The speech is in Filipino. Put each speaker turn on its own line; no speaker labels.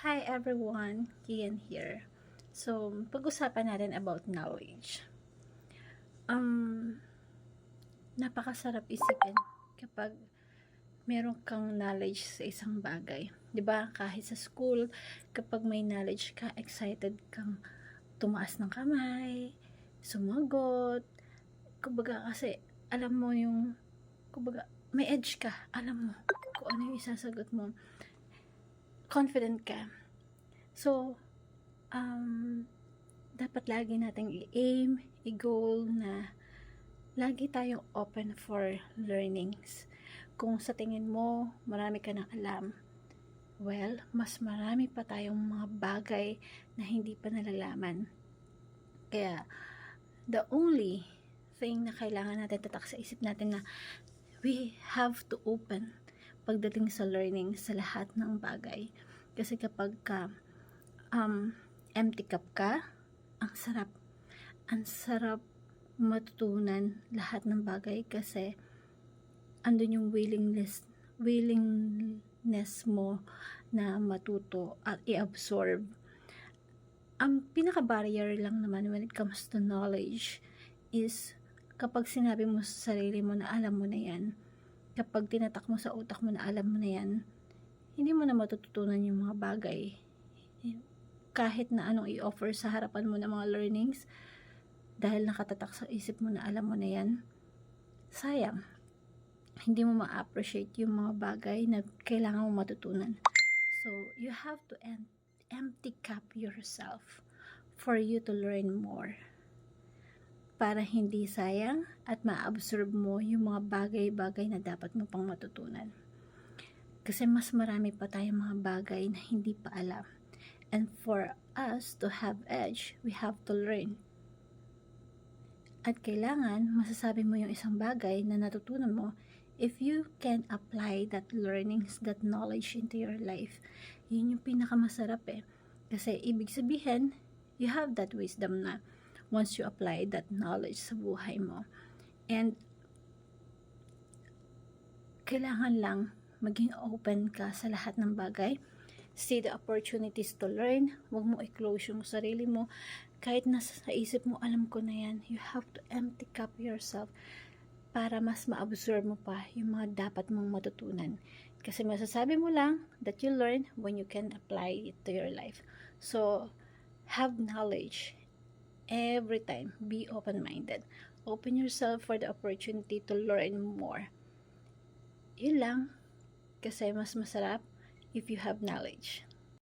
Hi everyone, Kian here. So, pag-usapan natin about knowledge. Napakasarap isipin kapag meron kang knowledge sa isang bagay. 'Di ba? Kahit sa school, kapag may knowledge ka, excited kang tumaas ng kamay, sumagot. Kumbaga kasi alam mo yung may edge ka, alam mo kung ano yung isasagot mo. Confident ka. So, dapat lagi nating i-aim, i-goal na lagi tayong open for learnings. Kung sa tingin mo, marami ka nang alam, well, mas marami pa tayong mga bagay na hindi pa nalalaman. Kaya, the only thing na kailangan natin tatak sa isip natin na we have to open pagdating sa learning sa lahat ng bagay. Kasi kapag empty cup ka, ang sarap matutunan lahat ng bagay kasi andun yung willingness mo na matuto at i-absorb. Ang pinaka-barrier lang naman when it comes to knowledge is kapag sinabi mo sa sarili mo na alam mo na yan, kapag tinatak mo sa utak mo na alam mo na yan, hindi mo na matututunan yung mga bagay. Kahit na anong i-offer sa harapan mo ng mga learnings, dahil nakatatak sa isip mo na alam mo na yan, sayang. Hindi mo ma-appreciate yung mga bagay na kailangan mo matutunan. So, you have to empty cup yourself for you to learn more. Para hindi sayang at ma-absorb mo yung mga bagay-bagay na dapat mo pang matutunan. Kasi mas marami pa tayong mga bagay na hindi pa alam. And for us to have edge, we have to learn. At kailangan masasabi mo yung isang bagay na natutunan mo if you can apply that learnings, that knowledge into your life. Yun yung pinakamasarap Kasi ibig sabihin, you have that wisdom na once you apply that knowledge sa buhay mo. And kailangan lang maging open ka sa lahat ng bagay. See the opportunities to learn. Huwag mo i-close yung sarili mo. Kahit nasa isip mo, alam ko na yan, you have to empty cup yourself para mas ma-absorb mo pa yung mga dapat mong matutunan. Kasi masasabi mo lang that you learn when you can apply it to your life. So, have knowledge every time. Be open-minded. Open yourself for the opportunity to learn more. Yun lang. Kasi mas masarap if you have knowledge.